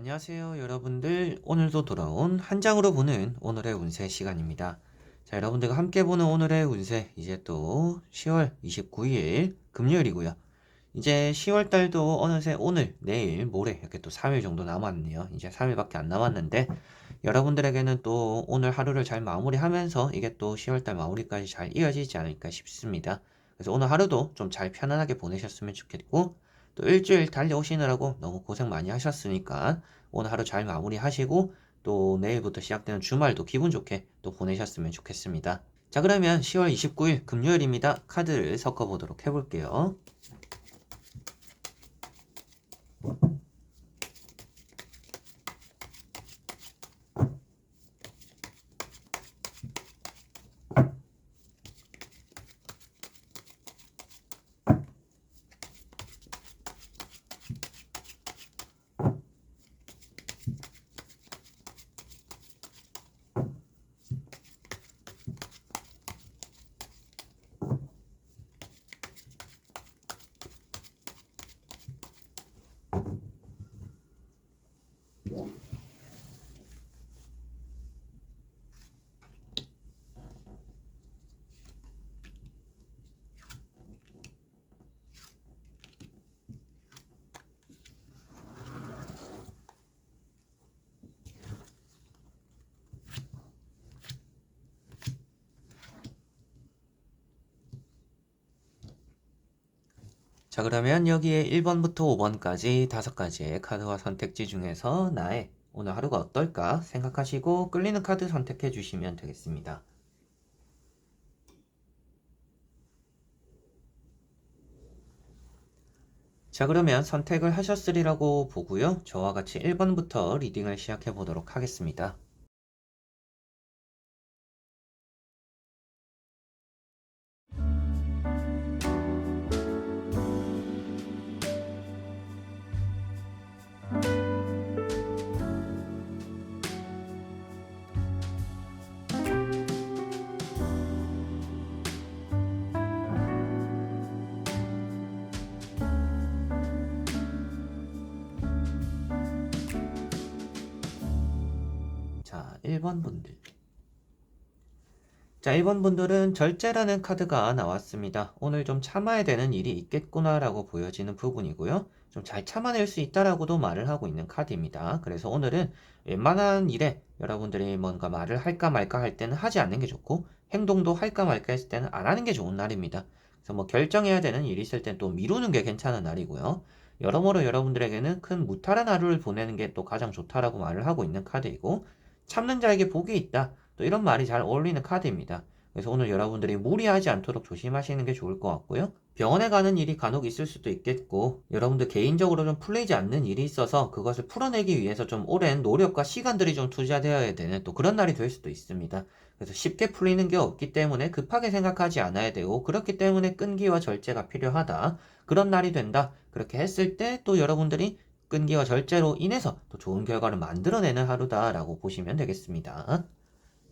안녕하세요, 여러분들. 오늘도 돌아온 한 장으로 보는 오늘의 운세 시간입니다. 자, 여러분들과 함께 보는 오늘의 운세, 이제 또 10월 29일 금요일이고요. 이제 10월 달도 어느새 오늘, 내일, 모레 이렇게 또 3일 정도 남았네요. 이제 3일밖에 안 남았는데 여러분들에게는 또 오늘 하루를 잘 마무리하면서 이게 또 10월 달 마무리까지 잘 이어지지 않을까 싶습니다. 그래서 오늘 하루도 좀 잘 편안하게 보내셨으면 좋겠고, 또 일주일 달려오시느라고 너무 고생 많이 하셨으니까 오늘 하루 잘 마무리하시고 또 내일부터 시작되는 주말도 기분 좋게 또 보내셨으면 좋겠습니다. 자, 그러면 10월 29일 금요일입니다. 카드를 섞어보도록 해볼게요. 자, 그러면 여기에 1번부터 5번까지 5가지의 카드와 선택지 중에서 나의 오늘 하루가 어떨까 생각하시고 끌리는 카드 선택해 주시면 되겠습니다. 자, 그러면 선택을 하셨으리라고 보고요. 저와 같이 1번부터 리딩을 시작해 보도록 하겠습니다. 자, 1번 분들. 자, 1번 분들은 절제라는 카드가 나왔습니다. 오늘 좀 참아야 되는 일이 있겠구나라고 보여지는 부분이고요. 좀 잘 참아낼 수 있다라고도 말을 하고 있는 카드입니다. 그래서 오늘은 웬만한 일에 여러분들이 뭔가 말을 할까 말까 할 때는 하지 않는 게 좋고, 행동도 할까 말까 했을 때는 안 하는 게 좋은 날입니다. 그래서 뭐 결정해야 되는 일이 있을 땐 또 미루는 게 괜찮은 날이고요. 여러모로 여러분들에게는 큰 무탈한 하루를 보내는 게 또 가장 좋다라고 말을 하고 있는 카드이고, 참는 자에게 복이 있다. 또 이런 말이 잘 어울리는 카드입니다. 그래서 오늘 여러분들이 무리하지 않도록 조심하시는 게 좋을 것 같고요. 병원에 가는 일이 간혹 있을 수도 있겠고, 여러분들 개인적으로 좀 풀리지 않는 일이 있어서 그것을 풀어내기 위해서 좀 오랜 노력과 시간들이 좀 투자되어야 되는 또 그런 날이 될 수도 있습니다. 그래서 쉽게 풀리는 게 없기 때문에 급하게 생각하지 않아야 되고, 그렇기 때문에 끈기와 절제가 필요하다. 그런 날이 된다. 그렇게 했을 때 또 여러분들이 끈기와 절제로 인해서 또 좋은 결과를 만들어내는 하루다라고 보시면 되겠습니다.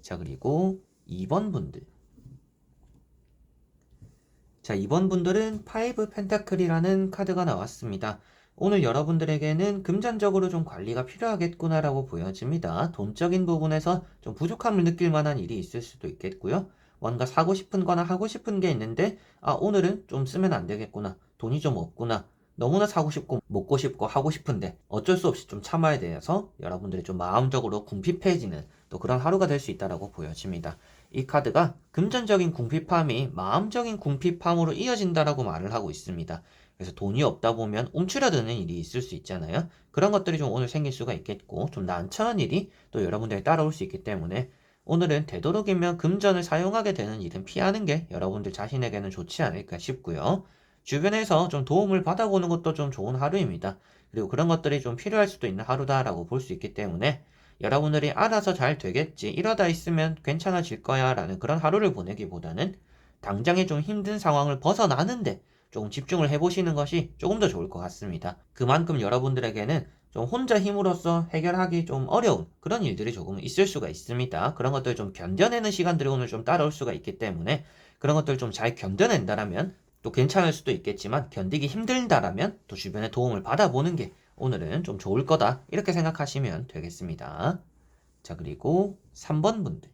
자, 그리고 2번 분들. 자, 2번 분들은 파이브 펜타클이라는 카드가 나왔습니다. 오늘 여러분들에게는 금전적으로 좀 관리가 필요하겠구나라고 보여집니다. 돈적인 부분에서 좀 부족함을 느낄 만한 일이 있을 수도 있겠고요. 뭔가 사고 싶은 거나 하고 싶은 게 있는데, 아, 오늘은 좀 쓰면 안 되겠구나. 돈이 좀 없구나. 너무나 사고 싶고, 먹고 싶고, 하고 싶은데, 어쩔 수 없이 좀 참아야 돼서 여러분들이 좀 마음적으로 궁핍해지는 또 그런 하루가 될 수 있다라고 보여집니다. 이 카드가 금전적인 궁핍함이 마음적인 궁핍함으로 이어진다라고 말을 하고 있습니다. 그래서 돈이 없다 보면 움츠려드는 일이 있을 수 있잖아요. 그런 것들이 좀 오늘 생길 수가 있겠고, 좀 난처한 일이 또 여러분들이 따라올 수 있기 때문에 오늘은 되도록이면 금전을 사용하게 되는 일은 피하는 게 여러분들 자신에게는 좋지 않을까 싶고요. 주변에서 좀 도움을 받아보는 것도 좀 좋은 하루입니다. 그리고 그런 것들이 좀 필요할 수도 있는 하루다라고 볼 수 있기 때문에 여러분들이 알아서 잘 되겠지, 이러다 있으면 괜찮아질 거야 라는 그런 하루를 보내기보다는 당장에 좀 힘든 상황을 벗어나는데 조금 집중을 해보시는 것이 조금 더 좋을 것 같습니다. 그만큼 여러분들에게는 좀 혼자 힘으로써 해결하기 좀 어려운 그런 일들이 조금 있을 수가 있습니다. 그런 것들 좀 견뎌내는 시간들이 오늘 좀 따라올 수가 있기 때문에 그런 것들 좀 잘 견뎌낸다라면 또 괜찮을 수도 있겠지만 견디기 힘들다라면 또 주변의 도움을 받아보는 게 오늘은 좀 좋을 거다. 이렇게 생각하시면 되겠습니다. 자, 그리고 3번 분들.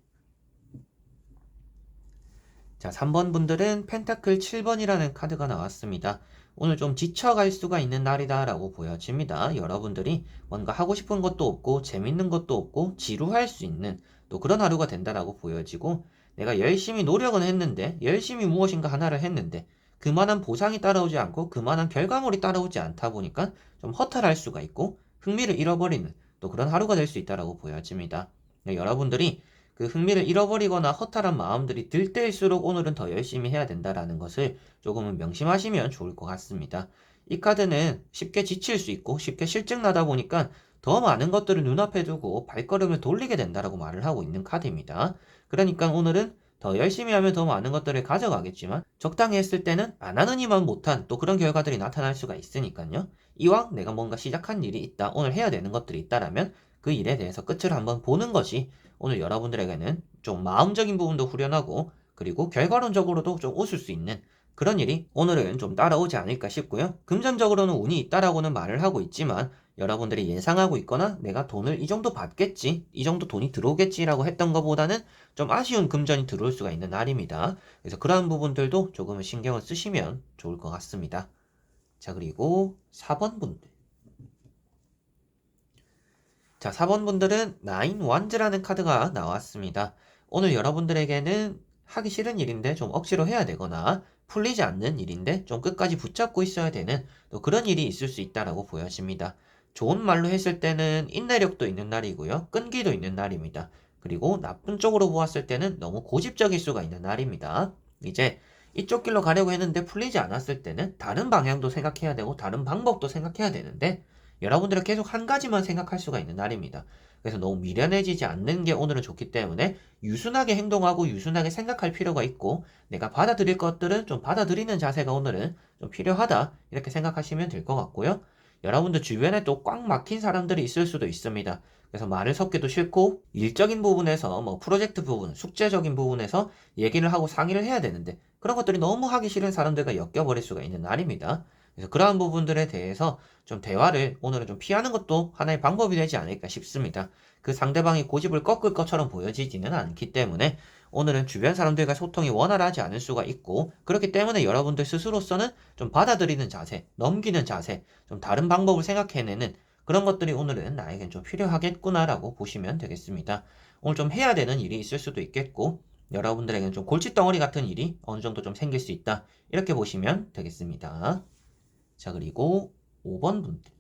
자, 3번 분들은 펜타클 7번이라는 카드가 나왔습니다. 오늘 좀 지쳐갈 수가 있는 날이다라고 보여집니다. 여러분들이 뭔가 하고 싶은 것도 없고 재밌는 것도 없고 지루할 수 있는 또 그런 하루가 된다라고 보여지고 내가 열심히 노력은 했는데 열심히 무엇인가 하나를 했는데 그만한 보상이 따라오지 않고 그만한 결과물이 따라오지 않다 보니까 좀 허탈할 수가 있고 흥미를 잃어버리는 또 그런 하루가 될 수 있다라고 보여집니다. 네, 여러분들이 그 흥미를 잃어버리거나 허탈한 마음들이 들 때일수록 오늘은 더 열심히 해야 된다라는 것을 조금은 명심하시면 좋을 것 같습니다. 이 카드는 쉽게 지칠 수 있고 쉽게 실증 나다 보니까 더 많은 것들을 눈앞에 두고 발걸음을 돌리게 된다라고 말을 하고 있는 카드입니다. 그러니까 오늘은 더 열심히 하면 더 많은 것들을 가져가겠지만 적당히 했을 때는 안 하는 이만 못한 또 그런 결과들이 나타날 수가 있으니까요. 이왕 내가 뭔가 시작한 일이 있다, 오늘 해야 되는 것들이 있다라면 그 일에 대해서 끝을 한번 보는 것이 오늘 여러분들에게는 좀 마음적인 부분도 후련하고 그리고 결과론적으로도 좀 웃을 수 있는 그런 일이 오늘은 좀 따라오지 않을까 싶고요. 금전적으로는 운이 있다라고는 말을 하고 있지만 여러분들이 예상하고 있거나 내가 돈을 이 정도 받겠지, 이 정도 돈이 들어오겠지라고 했던 것보다는 좀 아쉬운 금전이 들어올 수가 있는 날입니다. 그래서 그러한 부분들도 조금은 신경을 쓰시면 좋을 것 같습니다. 자, 그리고 4번 분들. 자, 4번 분들은 나인 완즈라는 카드가 나왔습니다. 오늘 여러분들에게는 하기 싫은 일인데 좀 억지로 해야 되거나 풀리지 않는 일인데 좀 끝까지 붙잡고 있어야 되는 또 그런 일이 있을 수 있다라고 보여집니다. 좋은 말로 했을 때는 인내력도 있는 날이고요. 끈기도 있는 날입니다. 그리고 나쁜 쪽으로 보았을 때는 너무 고집적일 수가 있는 날입니다. 이제 이쪽 길로 가려고 했는데 풀리지 않았을 때는 다른 방향도 생각해야 되고 다른 방법도 생각해야 되는데 여러분들은 계속 한 가지만 생각할 수가 있는 날입니다. 그래서 너무 미련해지지 않는 게 오늘은 좋기 때문에 유순하게 행동하고 유순하게 생각할 필요가 있고 내가 받아들일 것들은 좀 받아들이는 자세가 오늘은 좀 필요하다 이렇게 생각하시면 될 것 같고요. 여러분들 주변에 또 꽉 막힌 사람들이 있을 수도 있습니다. 그래서 말을 섞기도 싫고 일적인 부분에서 뭐 프로젝트 부분, 숙제적인 부분에서 얘기를 하고 상의를 해야 되는데 그런 것들이 너무 하기 싫은 사람들과 엮여버릴 수가 있는 날입니다. 그래서 그러한 부분들에 대해서 좀 대화를 오늘은 좀 피하는 것도 하나의 방법이 되지 않을까 싶습니다. 그 상대방이 고집을 꺾을 것처럼 보여지지는 않기 때문에 오늘은 주변 사람들과 소통이 원활하지 않을 수가 있고 그렇기 때문에 여러분들 스스로서는 좀 받아들이는 자세, 넘기는 자세, 좀 다른 방법을 생각해내는 그런 것들이 오늘은 나에겐 좀 필요하겠구나라고 보시면 되겠습니다. 오늘 좀 해야 되는 일이 있을 수도 있겠고 여러분들에게는 좀 골칫덩어리 같은 일이 어느 정도 좀 생길 수 있다. 이렇게 보시면 되겠습니다. 자, 그리고 5번 분들.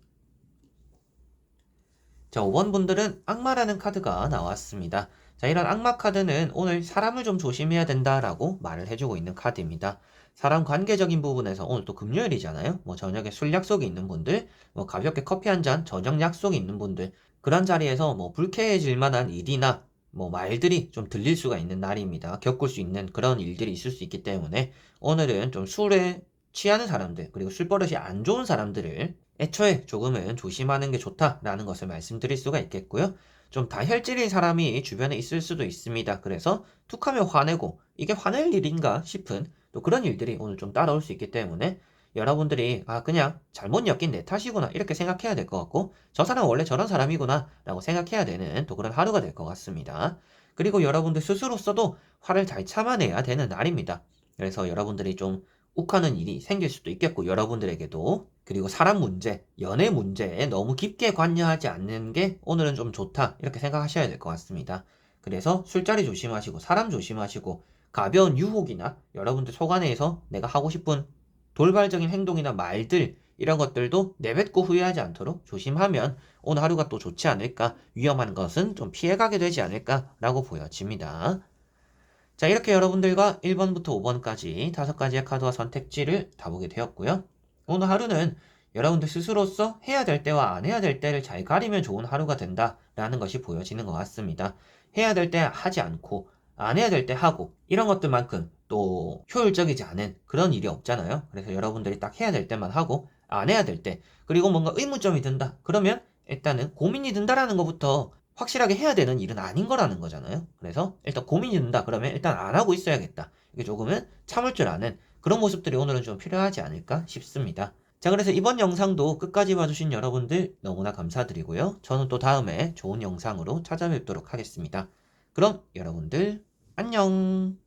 자, 5번 분들은 악마라는 카드가 나왔습니다. 자, 이런 악마 카드는 오늘 사람을 좀 조심해야 된다라고 말을 해주고 있는 카드입니다. 사람 관계적인 부분에서 오늘 또 금요일이잖아요. 뭐 저녁에 술 약속이 있는 분들, 뭐 가볍게 커피 한 잔 저녁 약속이 있는 분들, 그런 자리에서 뭐 불쾌해질 만한 일이나 뭐 말들이 좀 들릴 수가 있는 날입니다. 겪을 수 있는 그런 일들이 있을 수 있기 때문에 오늘은 좀 술에 취하는 사람들, 그리고 술버릇이 안 좋은 사람들을 애초에 조금은 조심하는 게 좋다라는 것을 말씀드릴 수가 있겠고요. 좀 다혈질인 사람이 주변에 있을 수도 있습니다. 그래서 툭하면 화내고 이게 화낼 일인가 싶은 또 그런 일들이 오늘 좀 따라올 수 있기 때문에 여러분들이 그냥 잘못 엮인 내 탓이구나 이렇게 생각해야 될 것 같고 저 사람 원래 저런 사람이구나 라고 생각해야 되는 또 그런 하루가 될 것 같습니다. 그리고 여러분들 스스로서도 화를 잘 참아내야 되는 날입니다. 그래서 여러분들이 좀 욱하는 일이 생길 수도 있겠고 여러분들에게도 그리고 사람 문제, 연애 문제에 너무 깊게 관여하지 않는 게 오늘은 좀 좋다 이렇게 생각하셔야 될 것 같습니다. 그래서 술자리 조심하시고 사람 조심하시고 가벼운 유혹이나 여러분들 속안에서 내가 하고 싶은 돌발적인 행동이나 말들 이런 것들도 내뱉고 후회하지 않도록 조심하면 오늘 하루가 또 좋지 않을까 위험한 것은 좀 피해가게 되지 않을까라고 보여집니다. 자, 이렇게 여러분들과 1번부터 5번까지 5가지의 카드와 선택지를 다 보게 되었고요. 오늘 하루는 여러분들 스스로서 해야 될 때와 안 해야 될 때를 잘 가리면 좋은 하루가 된다라는 것이 보여지는 것 같습니다. 해야 될 때 하지 않고 안 해야 될 때 하고 이런 것들만큼 또 효율적이지 않은 그런 일이 없잖아요. 그래서 여러분들이 딱 해야 될 때만 하고 안 해야 될 때 그리고 뭔가 의무점이 든다. 그러면 일단은 고민이 든다라는 것부터 확실하게 해야 되는 일은 아닌 거라는 거잖아요. 그래서 일단 고민이 든다 그러면 일단 안 하고 있어야겠다. 이게 조금은 참을 줄 아는 그런 모습들이 오늘은 좀 필요하지 않을까 싶습니다. 자, 그래서 이번 영상도 끝까지 봐주신 여러분들 너무나 감사드리고요. 저는 또 다음에 좋은 영상으로 찾아뵙도록 하겠습니다. 그럼 여러분들 안녕!